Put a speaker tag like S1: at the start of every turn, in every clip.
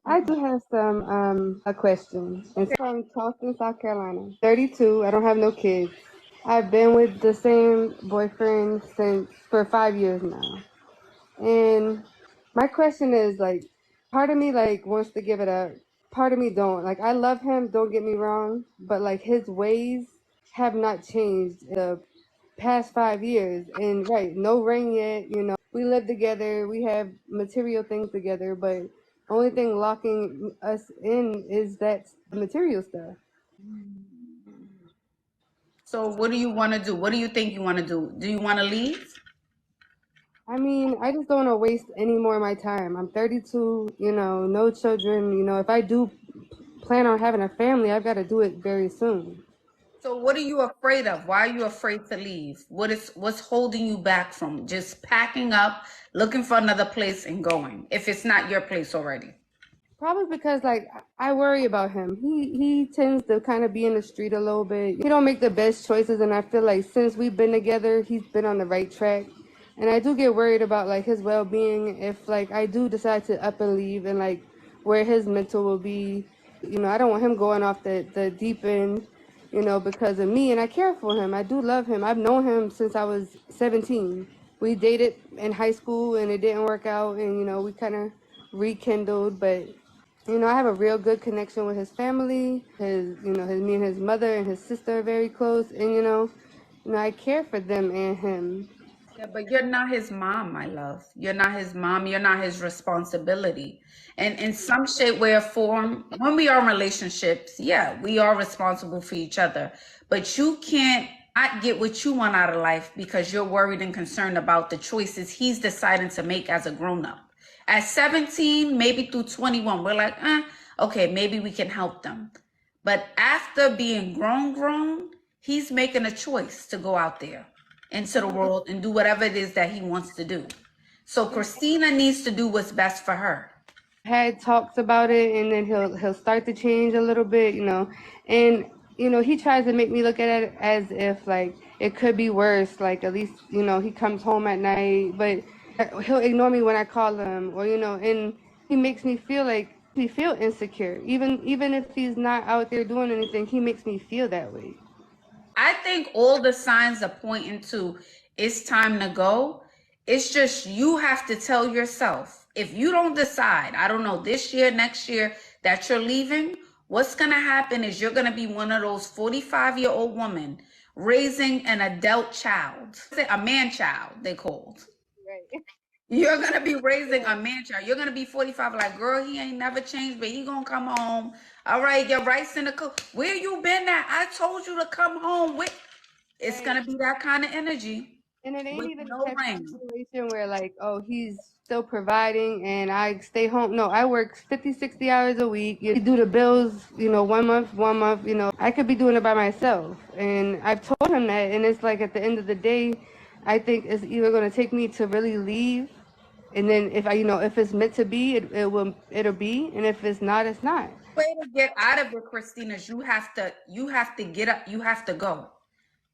S1: I do have a question. It's from Charleston, South Carolina. 32. I don't have no kids. I've been with the same boyfriend since for 5 years now. And my question is like, part of me like wants to give it up. Part of me don't. Like I love him, don't get me wrong, but like his ways have not changed the past 5 years. And right, no ring yet, we live together, we have material things together, but only thing locking us in is that material stuff.
S2: So what do you want to do? What do you think you want to do? Do you want to leave?
S1: I mean, I just don't want to waste any more of my time. I'm 32, no children. If I do plan on having a family, I've got to do it very soon.
S2: So what are you afraid of? Why are you afraid to leave? What's holding you back from just packing up, looking for another place and going if it's not your place already?
S1: Probably because like I worry about him. He tends to kind of be in the street a little bit. He don't make the best choices, and I feel like since we've been together, he's been on the right track. And I do get worried about like his well-being if like I do decide to up and leave, and like where his mental will be. I don't want him going off the deep end, because of me. And I care for him. I do love him. I've known him since I was 17. We dated in high school, and it didn't work out, and we kind of rekindled, but I have a real good connection with his family. Me and his mother and his sister are very close, and I care for them and him.
S2: Yeah, but you're not his mom, my love. You're not his mom. You're not his responsibility. And in some shape, way, or form, when we are in relationships, yeah, we are responsible for each other. But you can't not get what you want out of life because you're worried and concerned about the choices he's deciding to make as a grown up. At 17, maybe through 21, we're like, okay, maybe we can help them. But after being grown, he's making a choice to go out there into the world and do whatever it is that he wants to do. So Christina needs to do what's best for her.
S1: Had talks about it, and then he'll start to change a little bit, and he tries to make me look at it as if like it could be worse. Like at least he comes home at night, but he'll ignore me when I call him, or and he makes me feel like he feel insecure. Even if he's not out there doing anything, he makes me feel that way.
S2: I think all the signs are pointing to it's time to go. It's just you have to tell yourself, if you don't decide, I don't know, this year, next year, that you're leaving, what's going to happen is you're going to be one of those 45-year-old women raising an adult child, a man child, they called.
S1: Right.
S2: You're going to be raising a man child. You're going to be 45, like, girl, he ain't never changed, but he going to come home. All right, your rice in the cook. Where you been at? I told you to come home with. It's going to be that kind of energy.
S1: And it ain't even
S2: No
S1: the type
S2: rain.
S1: of situation where like, oh, he's still providing and I stay home. No, I work 50, 60 hours a week. You do the bills, 1 month, I could be doing it by myself. And I've told him that. And it's like at the end of the day, I think it's either going to take me to really leave. And then if it's meant to be, it'll be. And if it's not, it's not.
S2: Way to get out of it, Christina, is you have to get up. You have to go.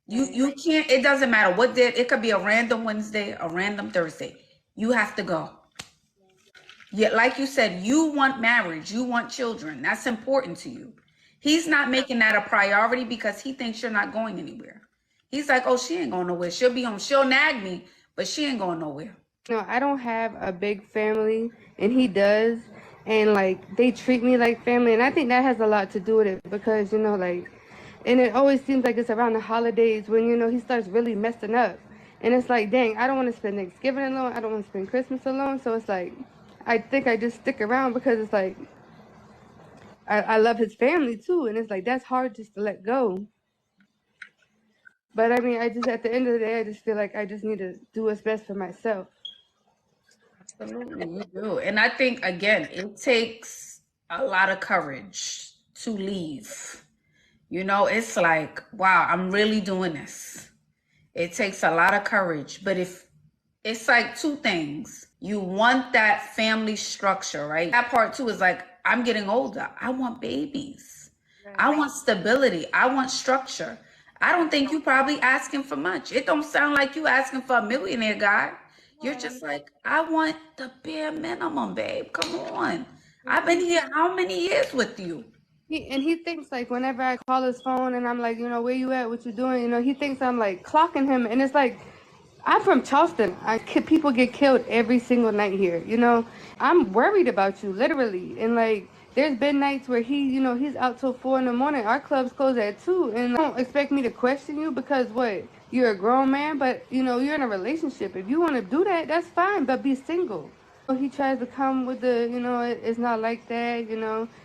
S2: You can't, it doesn't matter what day, it could be a random Wednesday, a random Thursday. You have to go. Yeah, like you said, you want marriage, you want children. That's important to you. He's not making that a priority because he thinks you're not going anywhere. He's like, oh, she ain't going nowhere. She'll be home. She'll nag me, but she ain't going nowhere.
S1: I don't have a big family, and he does. And like they treat me like family, and I think that has a lot to do with it because and it always seems like it's around the holidays when he starts really messing up, and it's like, dang, I don't want to spend Thanksgiving alone, I don't want to spend Christmas alone, so it's like I think I just stick around because it's like I love his family too, and it's like that's hard just to let go. But I mean, I just at the end of the day, I just feel like I just need to do what's best for myself.
S2: Absolutely, you do. And I think, again, it takes a lot of courage to leave. It's like, wow, I'm really doing this. It takes a lot of courage. But if it's like two things, you want that family structure, right? That part too is like, I'm getting older. I want babies.
S1: Right.
S2: I want stability. I want structure. I don't think you probably asking for much. It don't sound like you asking for a millionaire guy. You're just like, I want the bare minimum, babe. Come on. I've been here how many years with you?
S1: He thinks like whenever I call his phone and I'm like, where you at? What you doing? He thinks I'm like clocking him, and it's like I'm from Charleston. People get killed every single night here. I'm worried about you, literally. And like, there's been nights where he's out till 4 in the morning. Our clubs close at 2, and don't expect me to question you because what? You're a grown man, but you're in a relationship. If you want to do that, that's fine, but be single. He tries to come with it's not like that,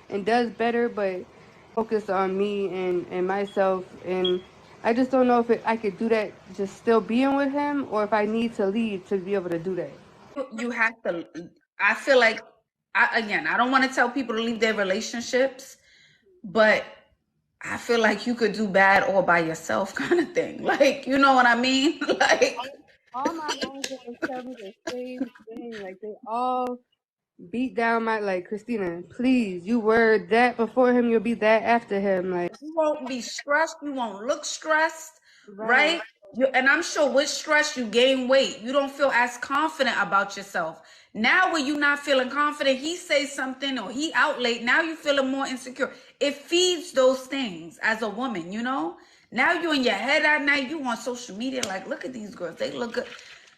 S1: and does better, but focus on me and myself. And I just don't know if I could do that just still being with him, or if I need to leave to be able to do that.
S2: You have to, I feel like, I don't want to tell people to leave their relationships, but I feel like you could do bad all by yourself kind of thing. Like, you know what I mean? Like,
S1: All my homegirls tell me the same thing. Like, they all beat down like, Christina, please, you were that before him, you'll be that after him. Like,
S2: you won't be stressed. You won't look stressed,
S1: right,
S2: right? And I'm sure with stress, you gain weight. You don't feel as confident about yourself. Now, when you're not feeling confident, he says something or he out late. Now you're feeling more insecure. It feeds those things as a woman, Now you're in your head at night. You on social media, like, look at these girls. They look good.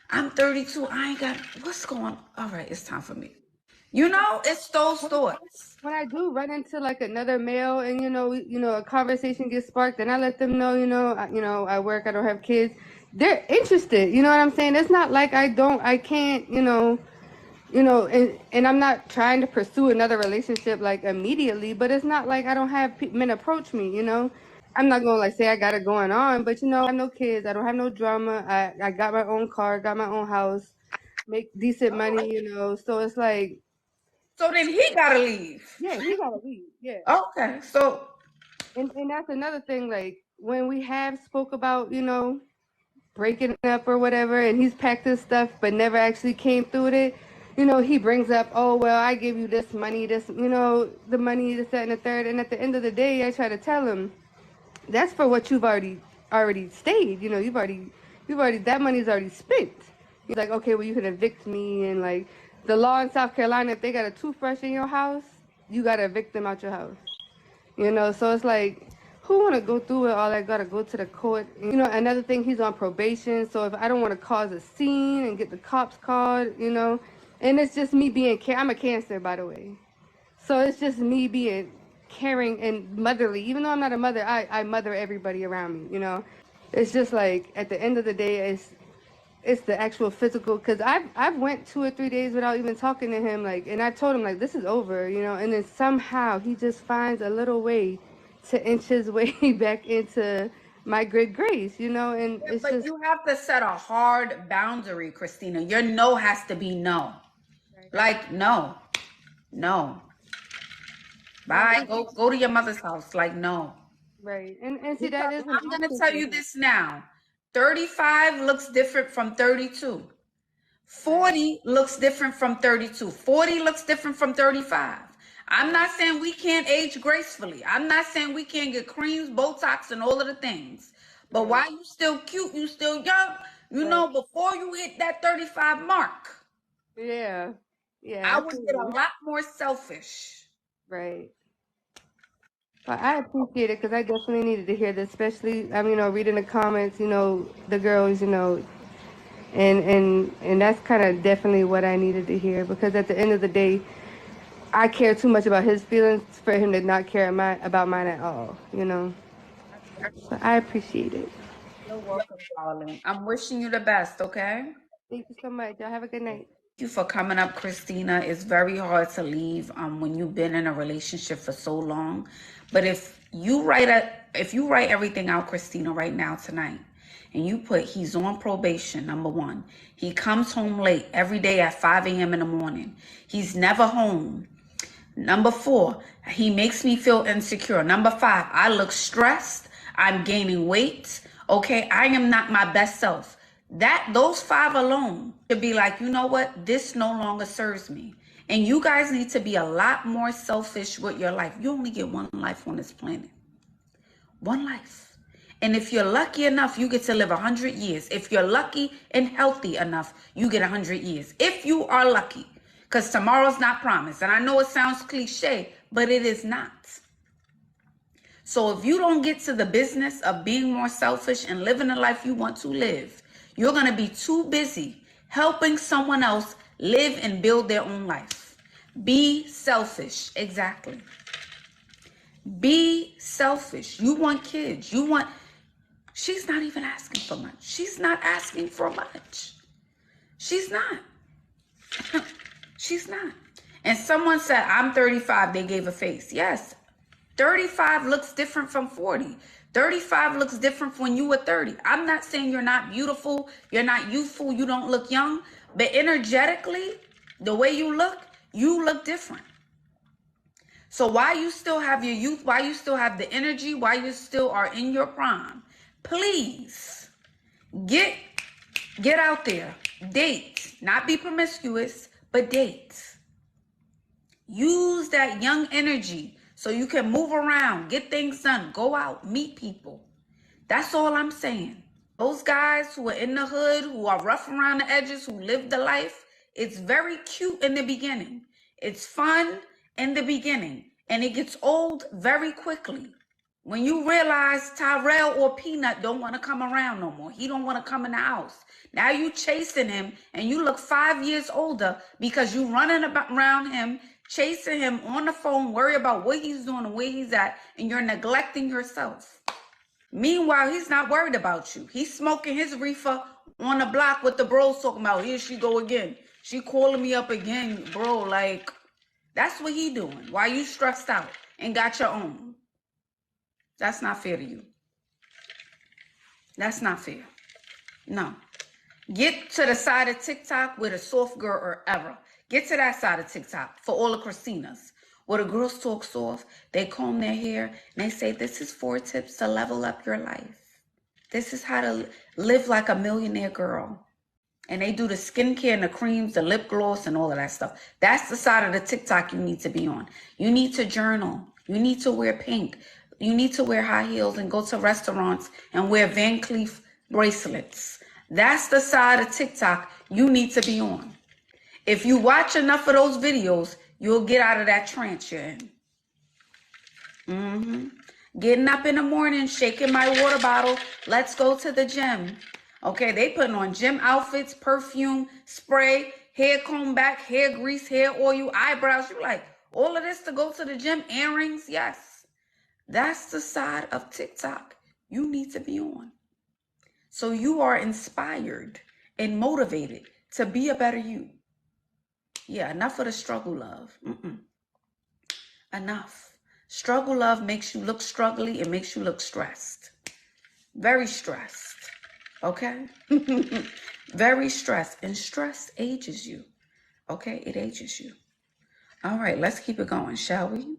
S2: I'm 32. I ain't got, what's going on? All right, it's time for me. It's those thoughts.
S1: when I do run into like another male and a conversation gets sparked, then I let them know, I work, I don't have kids. They're interested, you know what I'm saying? It's not like I can't, and I'm not trying to pursue another relationship like immediately, but it's not like I don't have men approach me. I'm not gonna like say I got it going on, but I have no kids, I don't have no drama. I got my own car, got my own house, make decent money, so it's like,
S2: So then he gotta leave.
S1: yeah, he gotta leave. Yeah.
S2: Okay, so
S1: And that's another thing, like when we have spoke about, breaking up or whatever, and he's packed his stuff but never actually came through with it, he brings up, oh well, I give you this money, the money, this, that, and the third, and at the end of the day, I try to tell him that's for what you've already stayed. You've already that money's already spent. He's like, okay, well, you can evict me, and like the law in South Carolina, if they got a toothbrush in your house, you gotta evict them out your house. So it's like, who want to go through with all that? Got to go to the court. Another thing, he's on probation. So if I don't want to cause a scene and get the cops called, and it's just me being I'm a Cancer, by the way. So it's just me being caring and motherly. Even though I'm not a mother, I mother everybody around me. It's just like, at the end of the day, it's the actual physical, because I've went 2 or 3 days without even talking to him, like, and I told him like, this is over, and then somehow he just finds a little way to inch his way back into my good grace, and it's
S2: but
S1: just,
S2: you have to set a hard boundary, Christina. Your no has to be no. Like, no. Bye. Go to your mother's house. Like, no.
S1: right. And see, that is
S2: I'm gonna tell you this now. 35 looks different from 32. 40 looks different from 32. 40 looks different from 35. I'm not saying we can't age gracefully. I'm not saying we can't get creams, Botox, and all of the things. But while you still cute, you still young, before you hit that 35 mark,
S1: yeah,
S2: I would get a lot more selfish.
S1: right. But I appreciate it, because I definitely needed to hear this, especially reading the comments, the girls, and that's kind of definitely what I needed to hear, because at the end of the day, I care too much about his feelings for him to not care about mine at all, So I appreciate it.
S2: You're welcome, darling. I'm wishing you the best, okay?
S1: Thank you so much. Y'all have a good night.
S2: Thank you for coming up, Christina. It's very hard to leave when you've been in a relationship for so long. But if you write everything out, Christina, right now tonight, and you put he's on probation, number 1. He comes home late every day at 5 a.m. in the morning. He's never home. Number 4, he makes me feel insecure. Number 5, I look stressed. I'm gaining weight. Okay, I am not my best self. Those 5 alone to be like, you know what? This no longer serves me. And you guys need to be a lot more selfish with your life. You only get one life on this planet. One life. And if you're lucky enough, you get to live 100 years. If you're lucky and healthy enough, you get 100 years. If you are lucky. because tomorrow's not promised. And I know it sounds cliche, but it is not. So if you don't get to the business of being more selfish and living the life you want to live, you're going to be too busy helping someone else live and build their own life. Be selfish. Exactly. Be selfish. You want kids. You want... She's not even asking for much. She's not asking for much. She's not. She's not. And someone said, I'm 35. They gave a face. Yes. 35 looks different from 40. 35 looks different from when you were 30. I'm not saying you're not beautiful. You're not youthful. You don't look young. But energetically, the way you look different. So while you still have your youth, while you still have the energy, while you still are in your prime, please get out there. Date. Not be promiscuous, but date. Use that young energy so you can move around, get things done, go out, meet people. That's all I'm saying. Those guys who are in the hood, who are rough around the edges, who live the life, it's very cute in the beginning. It's fun in the beginning, and it gets old very quickly. When you realize Tyrell or Peanut don't want to come around no more. He don't want to come in the house. Now you chasing him, and you look 5 years older because you running around him, chasing him on the phone, worry about what he's doing and where he's at, and you're neglecting yourself. Meanwhile, he's not worried about you. He's smoking his reefer on the block with the bros talking about, here she go again. She calling me up again, bro. Like, that's what he doing. Why you stressed out and got your own? That's not fair to you. That's not fair. No. Get to the side of TikTok with a soft girl or ever. Get to that side of TikTok for all the Christinas. Where the girls talk soft, they comb their hair, and they say, this is 4 tips to level up your life. This is how to live like a millionaire girl. And they do the skincare and the creams, the lip gloss, and all of that stuff. That's the side of the TikTok you need to be on. You need to journal. You need to wear pink. You need to wear high heels and go to restaurants and wear Van Cleef bracelets. That's the side of TikTok you need to be on. If you watch enough of those videos, you'll get out of that trance you're in. Getting up in the morning, shaking my water bottle. Let's go to the gym. Okay, they putting on gym outfits, perfume, spray, hair comb back, hair grease, hair oil, eyebrows. You like all of this to go to the gym? Earrings? Yes. That's the side of TikTok you need to be on. So you are inspired and motivated to be a better you. Yeah, enough of the struggle love. Enough. Struggle love makes you look struggly. It makes you look stressed. Very stressed. Okay? Very stressed. And stress ages you. Okay? It ages you. All right, let's keep it going, shall we?